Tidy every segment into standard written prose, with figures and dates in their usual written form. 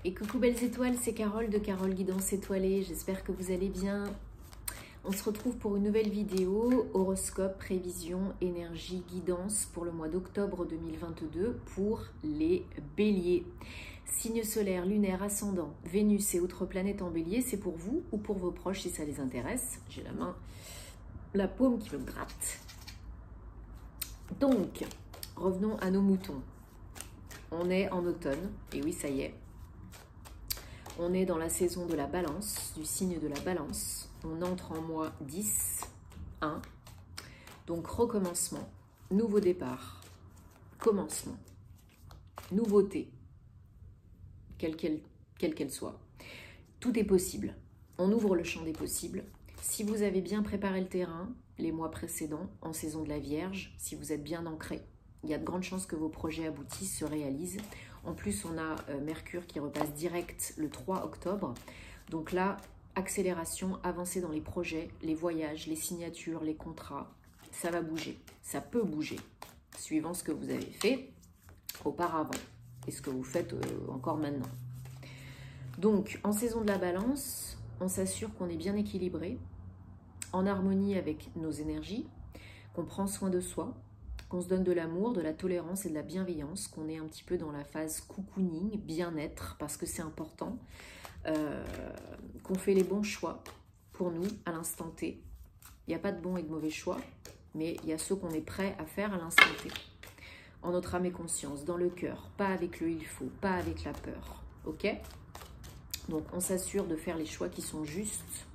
Et coucou belles étoiles, c'est Carole de Carole Guidance Étoilée, j'espère que vous allez bien. On se retrouve pour une nouvelle vidéo, horoscope, prévision, énergie, guidance pour le mois d'octobre 2022 pour les béliers. Signe solaire, lunaire, ascendant, Vénus et autres planètes en bélier, c'est pour vous ou pour vos proches si ça les intéresse. J'ai la paume qui me gratte. Donc, revenons à nos moutons. On est en automne, et oui ça y est. On est dans la saison de la balance, du signe de la balance. On entre en mois 10, 1. Donc recommencement, nouveau départ, commencement, nouveauté, quelle qu'elle soit. Tout est possible. On ouvre le champ des possibles. Si vous avez bien préparé le terrain les mois précédents, en saison de la Vierge, si vous êtes bien ancré, il y a de grandes chances que vos projets aboutissent, se réalisent. En plus, on a Mercure qui repasse direct le 3 octobre. Donc là, accélération, avancée dans les projets, les voyages, les signatures, les contrats. Ça va bouger. Ça peut bouger, suivant ce que vous avez fait auparavant et ce que vous faites encore maintenant. Donc, en saison de la balance, on s'assure qu'on est bien équilibré, en harmonie avec nos énergies, qu'on prend soin de soi, qu'on se donne de l'amour, de la tolérance et de la bienveillance, qu'on est un petit peu dans la phase cocooning, bien-être, parce que c'est important, qu'on fait les bons choix pour nous à l'instant T. Il n'y a pas de bon et de mauvais choix, mais il y a ceux qu'on est prêt à faire à l'instant T. En notre âme et conscience, dans le cœur, pas avec le il faut, pas avec la peur, ok? Donc on s'assure de faire les choix qui sont justes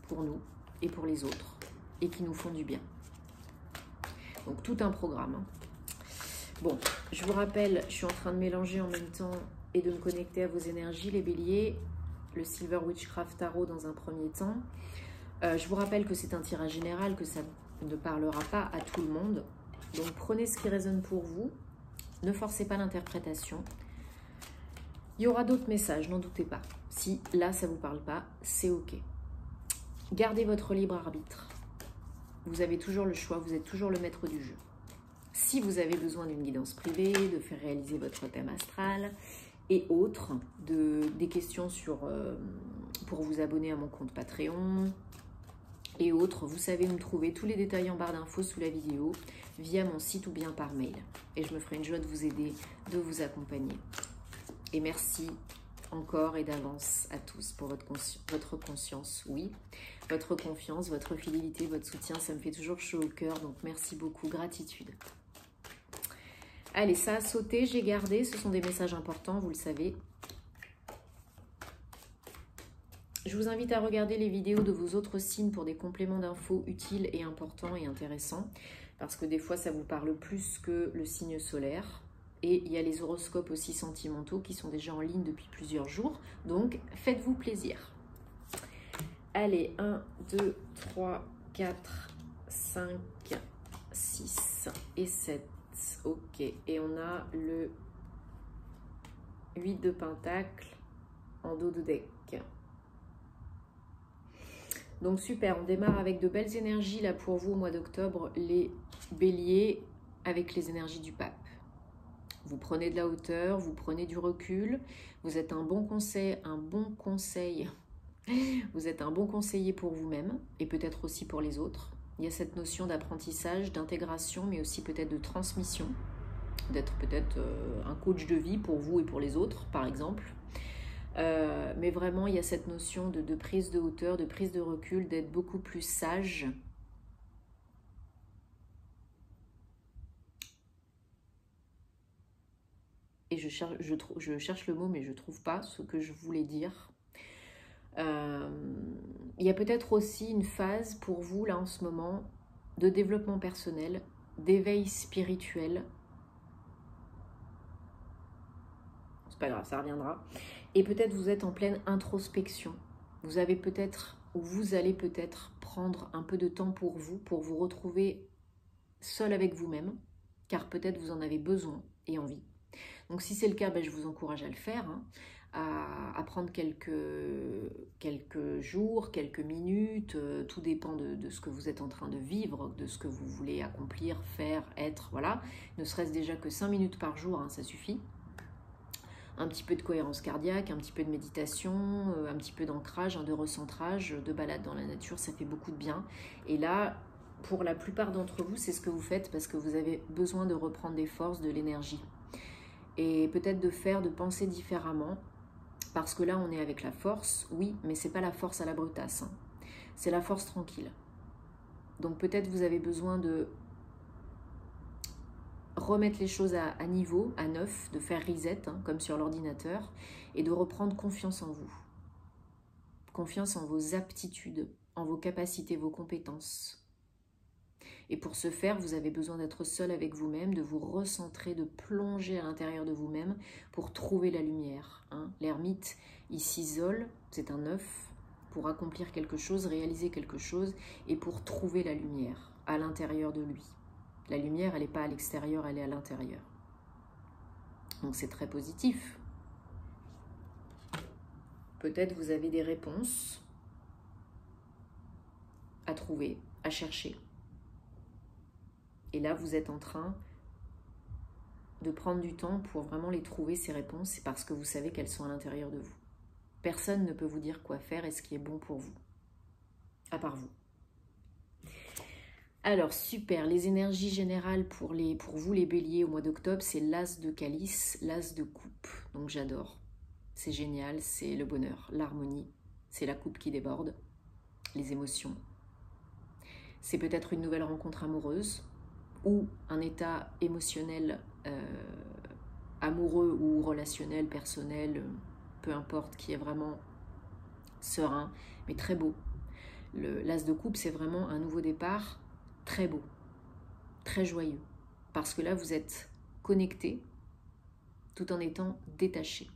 pour nous et pour les autres, et qui nous font du bien. Donc tout un programme. Bon, je vous rappelle, je suis en train de mélanger en même temps et de me connecter à vos énergies, les béliers, le Silver Witchcraft Tarot dans un premier temps. Je vous rappelle que c'est un tirage général, que ça ne parlera pas à tout le monde. Donc prenez ce qui résonne pour vous, ne forcez pas l'interprétation. Il y aura d'autres messages, n'en doutez pas. Si là ça ne vous parle pas, c'est ok. Gardez votre libre arbitre. Vous avez toujours le choix, vous êtes toujours le maître du jeu. Si vous avez besoin d'une guidance privée, de faire réaliser votre thème astral et autres, des questions pour vous abonner à mon compte Patreon et autres, vous savez me trouver, tous les détails en barre d'infos sous la vidéo, via mon site ou bien par mail. Et je me ferai une joie de vous aider, de vous accompagner. Et merci encore et d'avance à tous pour votre conscience, oui, votre confiance, votre fidélité, votre soutien, ça me fait toujours chaud au cœur, donc merci beaucoup, gratitude. Allez, ça a sauté, j'ai gardé, ce sont des messages importants, vous le savez. Je vous invite à regarder les vidéos de vos autres signes pour des compléments d'infos utiles et importants et intéressants, parce que des fois ça vous parle plus que le signe solaire. Et il y a les horoscopes aussi sentimentaux qui sont déjà en ligne depuis plusieurs jours. Donc, faites-vous plaisir. Allez, 1, 2, 3, 4, 5, 6 et 7. Ok, et on a le 8 de Pentacle en dos de deck. Donc, super, on démarre avec de belles énergies là pour vous au mois d'octobre, les béliers, avec les énergies du pape. Vous prenez de la hauteur, vous prenez du recul, vous êtes un bon conseiller pour vous-même et peut-être aussi pour les autres. Il y a cette notion d'apprentissage, d'intégration, mais aussi peut-être de transmission, d'être peut-être un coach de vie pour vous et pour les autres, par exemple. Mais vraiment, il y a cette notion de prise de hauteur, de prise de recul, d'être beaucoup plus sage. Et je cherche le mot, mais je ne trouve pas ce que je voulais dire. Il y a peut-être aussi une phase pour vous, là, en ce moment, de développement personnel, d'éveil spirituel. C'est pas grave, ça reviendra. Et peut-être vous êtes en pleine introspection. Vous avez peut-être, ou vous allez peut-être prendre un peu de temps pour vous retrouver seul avec vous-même, car peut-être vous en avez besoin et envie. Donc si c'est le cas, je vous encourage à le faire, hein, à prendre quelques jours, quelques minutes, tout dépend de ce que vous êtes en train de vivre, de ce que vous voulez accomplir, faire, être, voilà. Ne serait-ce déjà que 5 minutes par jour, hein, ça suffit. un petit peu de cohérence cardiaque, un petit peu de méditation, un petit peu d'ancrage, de recentrage, de balade dans la nature, ça fait beaucoup de bien. Et là, pour la plupart d'entre vous, c'est ce que vous faites parce que vous avez besoin de reprendre des forces, de l'énergie. Et peut-être de penser différemment, parce que là, on est avec la force, oui, mais c'est pas la force à la brutasse, hein. C'est la force tranquille. Donc peut-être vous avez besoin de remettre les choses à niveau, à neuf, de faire reset, hein, comme sur l'ordinateur, et de reprendre confiance en vous. Confiance en vos aptitudes, en vos capacités, vos compétences. Et pour ce faire, vous avez besoin d'être seul avec vous-même, de vous recentrer, de plonger à l'intérieur de vous-même pour trouver la lumière, hein. L'ermite, il s'isole, c'est un œuf, pour accomplir quelque chose, réaliser quelque chose, et pour trouver la lumière à l'intérieur de lui. La lumière, elle n'est pas à l'extérieur, elle est à l'intérieur. Donc c'est très positif. Peut-être vous avez des réponses à trouver, à chercher. Et là, vous êtes en train de prendre du temps pour vraiment les trouver, ces réponses, c'est parce que vous savez qu'elles sont à l'intérieur de vous. Personne ne peut vous dire quoi faire et ce qui est bon pour vous, à part vous. Alors, super, les énergies générales pour vous les béliers au mois d'octobre, c'est l'as de calice, l'as de coupe. Donc j'adore, c'est génial, c'est le bonheur, l'harmonie, c'est la coupe qui déborde, les émotions. C'est peut-être une nouvelle rencontre amoureuse ou un état émotionnel amoureux ou relationnel, personnel, peu importe, qui est vraiment serein, mais très beau. L'as de coupe, c'est vraiment un nouveau départ très beau, très joyeux, parce que là, vous êtes connecté tout en étant détaché.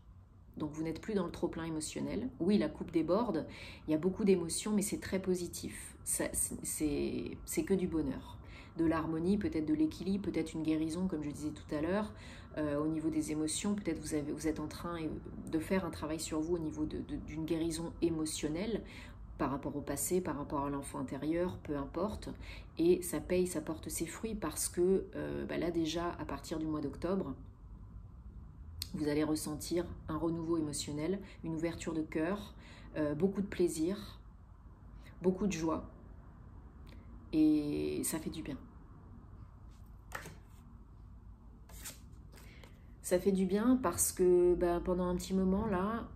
Donc, vous n'êtes plus dans le trop-plein émotionnel. Oui, la coupe déborde, il y a beaucoup d'émotions, mais c'est très positif. C'est que du bonheur. De l'harmonie, peut-être de l'équilibre, peut-être une guérison, comme je disais tout à l'heure. Au niveau des émotions, peut-être vous êtes en train de faire un travail sur vous au niveau d'une guérison émotionnelle, par rapport au passé, par rapport à l'enfant intérieur, peu importe. Et ça porte ses fruits parce que là déjà, à partir du mois d'octobre, vous allez ressentir un renouveau émotionnel, une ouverture de cœur, beaucoup de plaisir, beaucoup de joie. Et ça fait du bien. Ça fait du bien parce que pendant un petit moment là,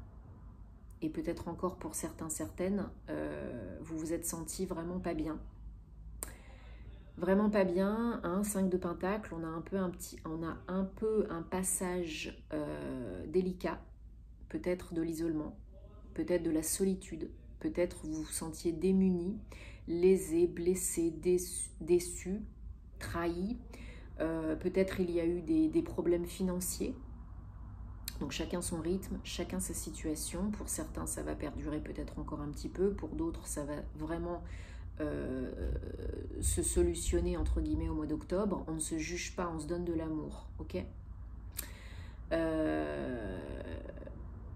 et peut-être encore pour certains, certaines, vous vous êtes senti vraiment pas bien. Vraiment pas bien, hein, 5 de Pentacle, on a un peu un passage délicat, peut-être de l'isolement, peut-être de la solitude, peut-être vous vous sentiez démuni, lésé, blessé, déçu, trahi, peut-être il y a eu des problèmes financiers. Donc chacun son rythme, chacun sa situation. Pour certains, ça va perdurer peut-être encore un petit peu. Pour d'autres, ça va vraiment se solutionner, entre guillemets, au mois d'octobre. On ne se juge pas, on se donne de l'amour. Ok ?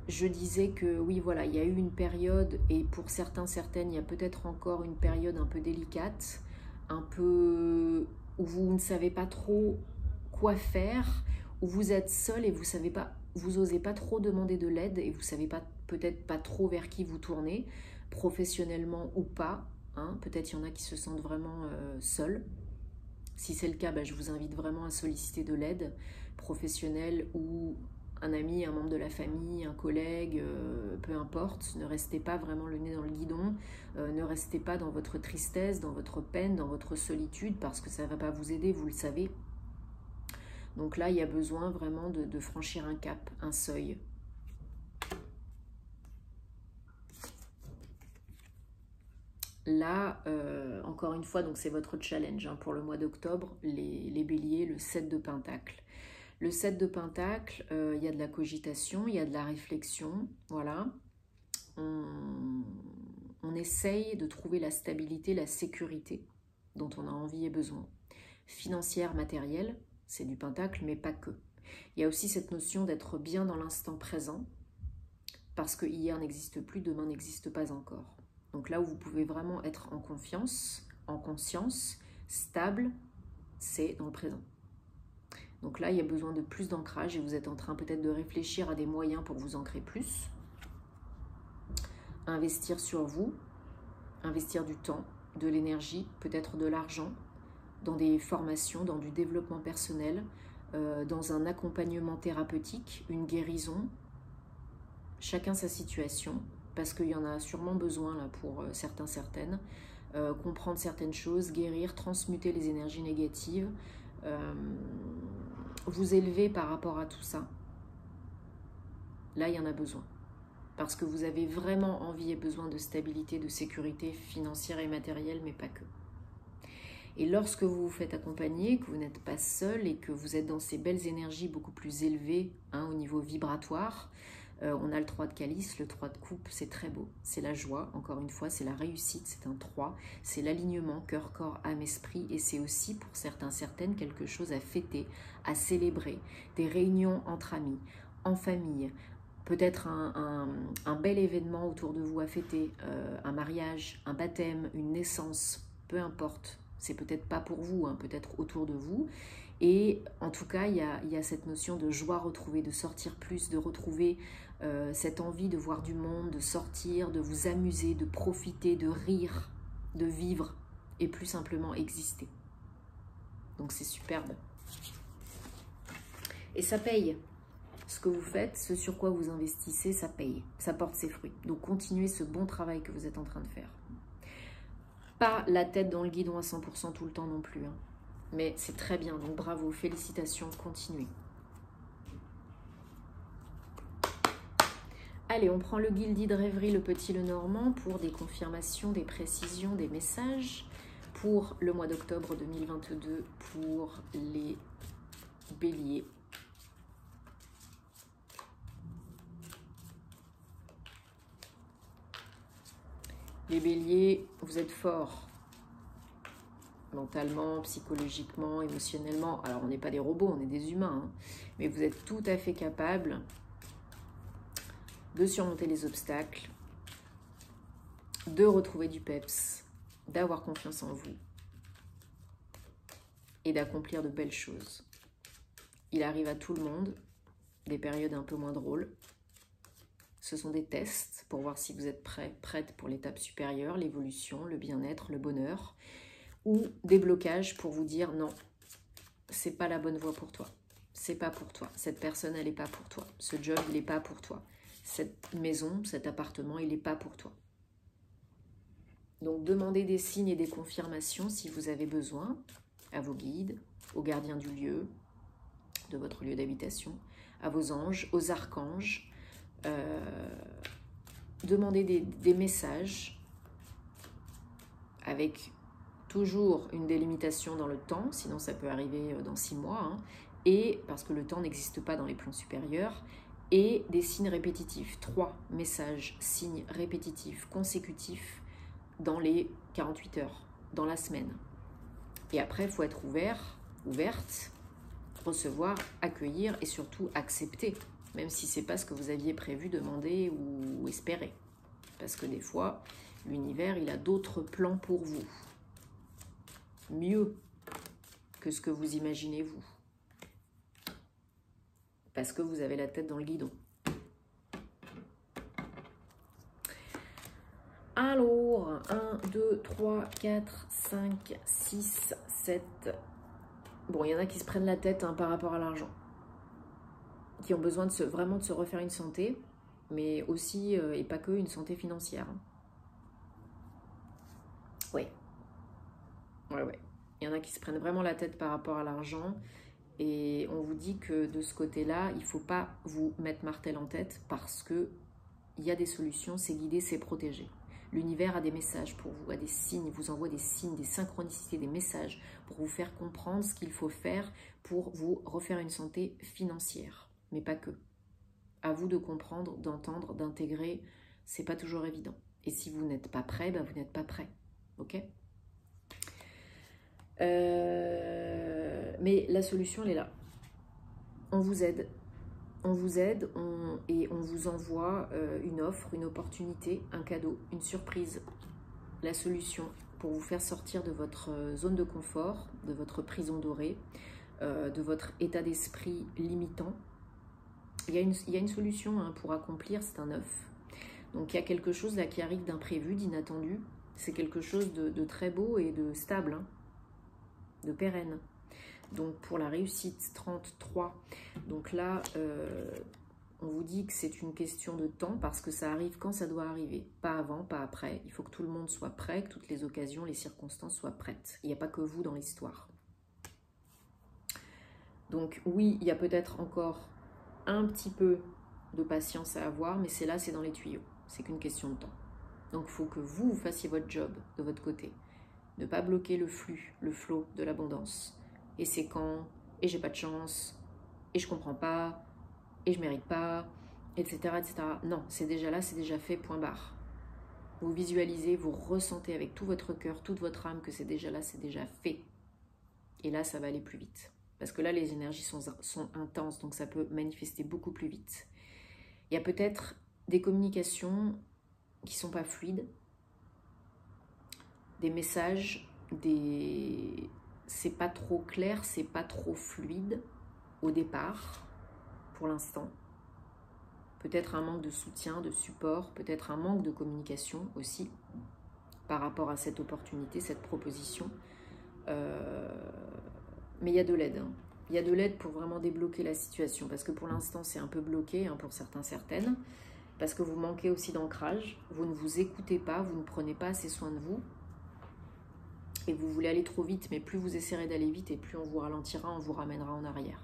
Je disais que oui, voilà, il y a eu une période, et pour certains, certaines, il y a peut-être encore une période un peu délicate, un peu où vous ne savez pas trop quoi faire, où vous êtes seul et vous osez pas trop demander de l'aide et vous savez peut-être pas trop vers qui vous tourner, professionnellement ou pas, hein, peut-être il y en a qui se sentent vraiment seuls. Si c'est le cas, je vous invite vraiment à solliciter de l'aide professionnelle ou un ami, un membre de la famille, un collègue, peu importe. Ne restez pas vraiment le nez dans le guidon, ne restez pas dans votre tristesse, dans votre peine, dans votre solitude, parce que ça ne va pas vous aider, vous le savez. Donc là, il y a besoin vraiment de franchir un cap, un seuil. Là, encore une fois, donc c'est votre challenge hein, pour le mois d'octobre, les béliers, le 7 de Pentacle. Le 7 de Pentacle, il y a de la cogitation, il y a de la réflexion, voilà. On essaye de trouver la stabilité, la sécurité dont on a envie et besoin. Financière, matérielle, c'est du Pentacle, mais pas que. Il y a aussi cette notion d'être bien dans l'instant présent, parce que hier n'existe plus, demain n'existe pas encore. Donc là où vous pouvez vraiment être en confiance, en conscience, stable, c'est dans le présent. Donc là, il y a besoin de plus d'ancrage et vous êtes en train peut-être de réfléchir à des moyens pour vous ancrer plus. Investir sur vous, investir du temps, de l'énergie, peut-être de l'argent, dans des formations, dans du développement personnel, dans un accompagnement thérapeutique, une guérison. Chacun sa situation, parce qu'il y en a sûrement besoin là pour certains, certaines. Comprendre certaines choses, guérir, transmuter les énergies négatives, vous élever par rapport à tout ça. Là, il y en a besoin. Parce que vous avez vraiment envie et besoin de stabilité, de sécurité financière et matérielle, mais pas que. Et lorsque vous vous faites accompagner, que vous n'êtes pas seul et que vous êtes dans ces belles énergies beaucoup plus élevées au niveau vibratoire, on a le 3 de calice, le 3 de coupe, c'est très beau. C'est la joie, encore une fois, c'est la réussite, c'est un 3. C'est l'alignement, cœur, corps, âme, esprit. Et c'est aussi, pour certains, certaines, quelque chose à fêter, à célébrer. Des réunions entre amis, en famille, peut-être un bel événement autour de vous à fêter, un mariage, un baptême, une naissance, peu importe. C'est peut-être pas pour vous, peut-être autour de vous. Et en tout cas, il y a cette notion de joie retrouvée, de sortir plus, de retrouver cette envie de voir du monde, de sortir, de vous amuser, de profiter, de rire, de vivre et plus simplement exister. Donc c'est superbe. Et ça paye. Ce que vous faites, ce sur quoi vous investissez, ça paye. Ça porte ses fruits. Donc continuez ce bon travail que vous êtes en train de faire. Pas la tête dans le guidon à 100% tout le temps non plus. Mais c'est très bien. Donc bravo, félicitations, continuez. Allez, on prend le Guildi de rêverie, le petit le normand, pour des confirmations, des précisions, des messages pour le mois d'octobre 2022 pour les béliers. Les béliers, vous êtes forts, mentalement, psychologiquement, émotionnellement. Alors, on n'est pas des robots, on est des humains, mais vous êtes tout à fait capables de surmonter les obstacles, de retrouver du peps, d'avoir confiance en vous et d'accomplir de belles choses. Il arrive à tout le monde, des périodes un peu moins drôles. Ce sont des tests pour voir si vous êtes prête pour l'étape supérieure, l'évolution, le bien-être, le bonheur, ou des blocages pour vous dire non, c'est pas la bonne voie pour toi, c'est pas pour toi, cette personne elle est pas pour toi, ce job il est pas pour toi, cette maison, cet appartement il est pas pour toi. Donc demandez des signes et des confirmations si vous avez besoin à vos guides, aux gardiens du lieu, de votre lieu d'habitation, à vos anges, aux archanges. Demandez des messages avec toujours une délimitation dans le temps, sinon ça peut arriver dans 6 mois, et parce que le temps n'existe pas dans les plans supérieurs, et des signes répétitifs, 3 messages, signes répétitifs, consécutifs dans les 48 heures, dans la semaine. Et après, il faut être ouverte, recevoir, accueillir et surtout accepter, même si ce n'est pas ce que vous aviez prévu, demander ou espérer. Parce que des fois, l'univers, il a d'autres plans pour vous. Mieux que ce que vous imaginez vous. Parce que vous avez la tête dans le guidon. Alors, 1, 2, 3, 4, 5, 6, 7. Bon, il y en a qui se prennent la tête par rapport à l'argent. Qui ont besoin de vraiment de se refaire une santé, mais aussi, et pas que, une santé financière. Oui. Ouais. Il y en a qui se prennent vraiment la tête par rapport à l'argent. Et on vous dit que de ce côté-là, il ne faut pas vous mettre martel en tête parce qu'il y a des solutions, c'est guidé, c'est protégé. L'univers a des messages pour vous, a des signes, vous envoie des signes, des synchronicités, des messages pour vous faire comprendre ce qu'il faut faire pour vous refaire une santé financière. Mais pas que. À vous de comprendre, d'entendre, d'intégrer, c'est pas toujours évident. Et si vous n'êtes pas prêt, vous n'êtes pas prêt. Ok ? Mais la solution, elle est là. On vous aide. On vous aide et on vous envoie une offre, une opportunité, un cadeau, une surprise. La solution pour vous faire sortir de votre zone de confort, de votre prison dorée, de votre état d'esprit limitant. Il y a une solution hein, pour accomplir, c'est un 9. Donc il y a quelque chose là qui arrive d'imprévu, d'inattendu. C'est quelque chose de très beau et de stable, hein, de pérenne. Donc pour la réussite 33, donc là on vous dit que c'est une question de temps parce que ça arrive quand ça doit arriver, pas avant, pas après. Il faut que tout le monde soit prêt, que toutes les occasions, les circonstances soient prêtes. Il n'y a pas que vous dans l'histoire. Donc oui, il y a peut-être encore un petit peu de patience à avoir, mais c'est là, c'est dans les tuyaux. C'est qu'une question de temps. Donc il faut que vous fassiez votre job de votre côté. Ne pas bloquer le flux, le flot de l'abondance. Et c'est quand, et j'ai pas de chance, et je comprends pas, et je mérite pas, etc. etc. Non, c'est déjà là, c'est déjà fait, point barre. Vous visualisez, vous ressentez avec tout votre cœur, toute votre âme que c'est déjà là, c'est déjà fait. Et là, ça va aller plus vite. Parce que là, les énergies sont intenses, donc ça peut manifester beaucoup plus vite. Il y a peut-être des communications qui ne sont pas fluides, des messages, c'est pas trop clair, c'est pas trop fluide au départ, pour l'instant. Peut-être un manque de soutien, de support, peut-être un manque de communication aussi par rapport à cette opportunité, cette proposition. Mais il y a de l'aide. Hein. Il y a de l'aide pour vraiment débloquer la situation parce que pour l'instant, c'est un peu bloqué hein, pour certains, certaines. Parce que vous manquez aussi d'ancrage, vous ne vous écoutez pas, vous ne prenez pas assez soin de vous. Et vous voulez aller trop vite, mais plus vous essaierez d'aller vite et plus on vous ralentira, on vous ramènera en arrière.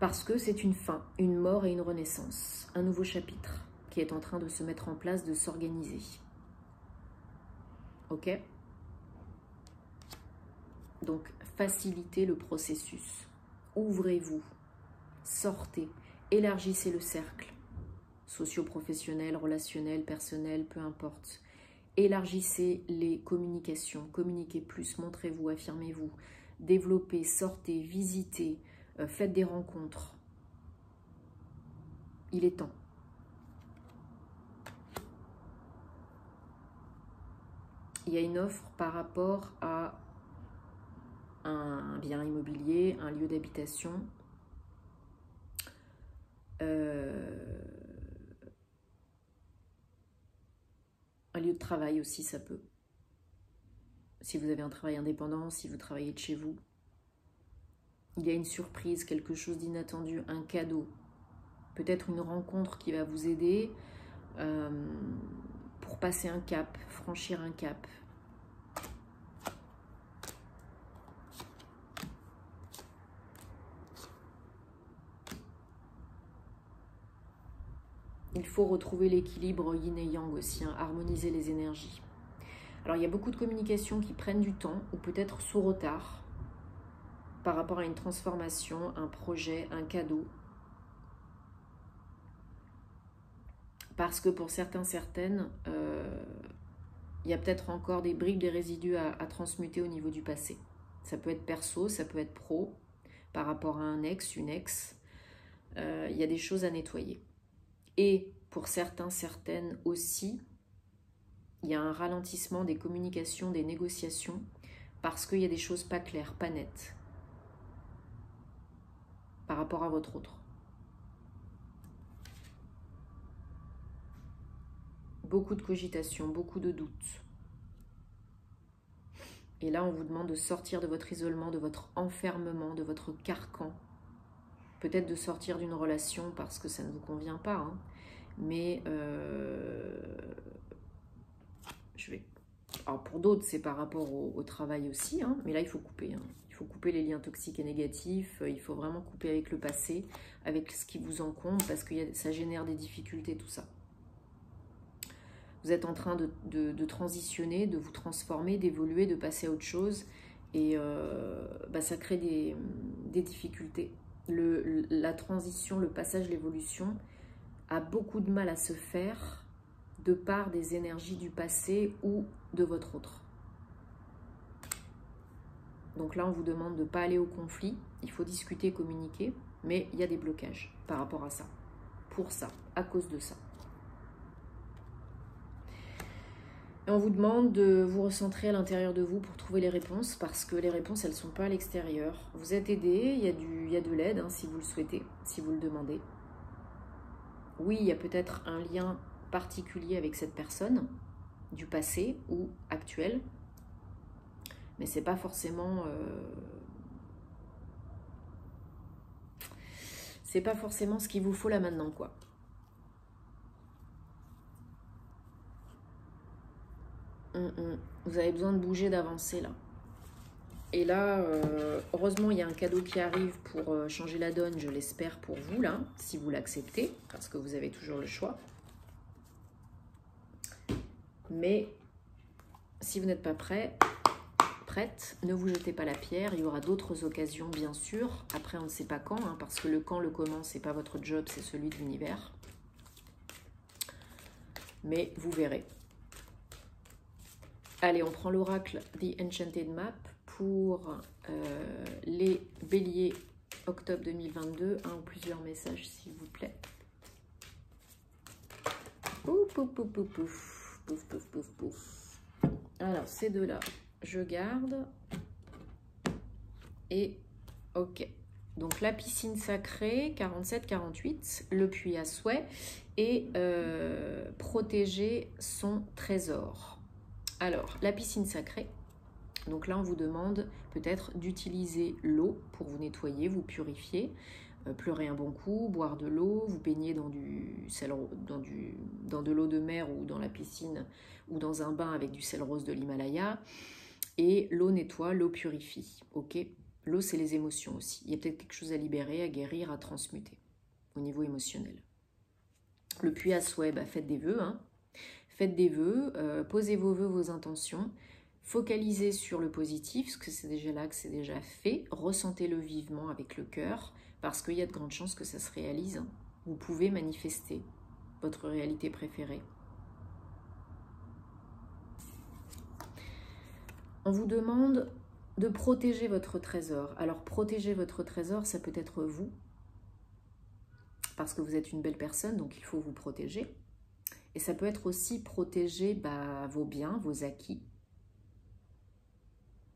Parce que c'est une fin, une mort et une renaissance, un nouveau chapitre qui est en train de se mettre en place, de s'organiser. Ok ? Donc, facilitez le processus. Ouvrez-vous, sortez, élargissez le cercle, socio-professionnel, relationnel, personnel, peu importe. Élargissez les communications, communiquez plus, montrez-vous, affirmez-vous, développez, sortez, visitez, faites des rencontres. Il est temps. Il y a une offre par rapport à un bien immobilier, un lieu d'habitation. Un lieu de travail aussi, ça peut. Si vous avez un travail indépendant, si vous travaillez de chez vous. Il y a une surprise, quelque chose d'inattendu, un cadeau. Peut-être une rencontre qui va vous aider pour passer un cap, franchir un cap. Il faut retrouver l'équilibre yin et yang aussi, hein, harmoniser les énergies. Alors, il y a beaucoup de communications qui prennent du temps ou peut-être sous retard par rapport à une transformation, un projet, un cadeau. Parce que pour certains, certaines, il y a peut-être encore des briques, des résidus à transmuter au niveau du passé. Ça peut être perso, ça peut être pro, par rapport à un ex, une ex. Il y a des choses à nettoyer. Et pour certains, certaines aussi, il y a un ralentissement des communications, des négociations, parce qu'il y a des choses pas claires, pas nettes, par rapport à votre autre. Beaucoup de cogitation, beaucoup de doutes. Et là, on vous demande de sortir de votre isolement, de votre enfermement, de votre carcan. Peut-être de sortir d'une relation parce que ça ne vous convient pas, hein. Mais alors pour d'autres, c'est par rapport au travail aussi, hein, mais là, il faut couper. Hein. Il faut couper les liens toxiques et négatifs. Il faut vraiment couper avec le passé, avec ce qui vous encombre, parce que ça génère des difficultés, tout ça. Vous êtes en train de transitionner, de vous transformer, d'évoluer, de passer à autre chose. Et ça crée des difficultés. La transition, le passage, l'évolution a beaucoup de mal à se faire de par des énergies du passé ou de votre autre. Donc là, on vous demande de ne pas aller au conflit. Il faut discuter, communiquer. Mais il y a des blocages par rapport à ça. Pour ça, à cause de ça. Et on vous demande de vous recentrer à l'intérieur de vous pour trouver les réponses, parce que les réponses, elles ne sont pas à l'extérieur. Vous êtes aidé, il y a de l'aide hein, si vous le souhaitez, si vous le demandez. Oui, il y a peut-être un lien particulier avec cette personne, du passé ou actuel, mais c'est pas forcément... c'est pas forcément ce qu'il vous faut là maintenant, quoi. Vous avez besoin de bouger, d'avancer là. Et là, heureusement, il y a un cadeau qui arrive pour changer la donne, je l'espère pour vous là, si vous l'acceptez, parce que vous avez toujours le choix. Mais si vous n'êtes pas prêt, prête, ne vous jetez pas la pierre. Il y aura d'autres occasions, bien sûr. Après, on ne sait pas quand, hein, parce que le quand, le comment, c'est pas votre job, c'est celui de l'univers. Mais vous verrez. Allez, on prend l'oracle The Enchanted Map pour les béliers octobre 2022. Un ou plusieurs messages, s'il vous plaît. Pouf, pouf, pouf, pouf, pouf, pouf, pouf, pouf, pouf. Alors, ces deux-là, je garde. Et ok. Donc, la piscine sacrée, 47-48, le puits à souhait et protéger son trésor. Alors, la piscine sacrée. Donc là, on vous demande peut-être d'utiliser l'eau pour vous nettoyer, vous purifier, pleurer un bon coup, boire de l'eau, vous baigner dans de l'eau de mer ou dans la piscine ou dans un bain avec du sel rose de l'Himalaya. Et l'eau nettoie, l'eau purifie. Ok. L'eau, c'est les émotions aussi. Il y a peut-être quelque chose à libérer, à guérir, à transmuter au niveau émotionnel. Le puits à souhait, bah, faites des vœux. Hein. Faites des vœux, posez vos vœux, vos intentions. Focalisez sur le positif, parce que c'est déjà là, que c'est déjà fait. Ressentez-le vivement avec le cœur, parce qu'il y a de grandes chances que ça se réalise. Hein. Vous pouvez manifester votre réalité préférée. On vous demande de protéger votre trésor. Alors, protéger votre trésor, ça peut être vous, parce que vous êtes une belle personne, donc il faut vous protéger. Et ça peut être aussi protéger vos biens, vos acquis,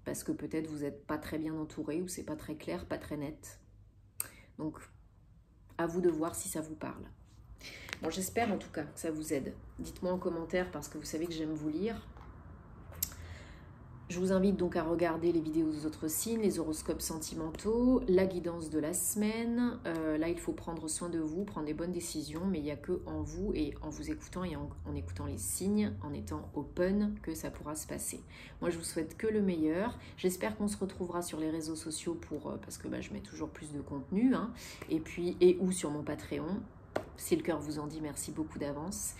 parce que peut-être vous n'êtes pas très bien entouré ou c'est pas très clair, pas très net. Donc, à vous de voir si ça vous parle. Bon, j'espère en tout cas que ça vous aide. Dites-moi en commentaire parce que vous savez que j'aime vous lire. Je vous invite donc à regarder les vidéos des autres signes, les horoscopes sentimentaux, la guidance de la semaine. Là, il faut prendre soin de vous, prendre les bonnes décisions, mais il n'y a que en vous et en vous écoutant et en écoutant les signes, en étant open, que ça pourra se passer. Moi, je vous souhaite que le meilleur. J'espère qu'on se retrouvera sur les réseaux sociaux parce que je mets toujours plus de contenu, hein, et ou sur mon Patreon. Si le cœur vous en dit, merci beaucoup d'avance.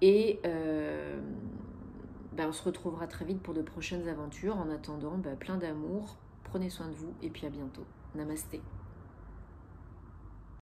Et on se retrouvera très vite pour de prochaines aventures. En attendant, plein d'amour, prenez soin de vous et puis à bientôt. Namasté.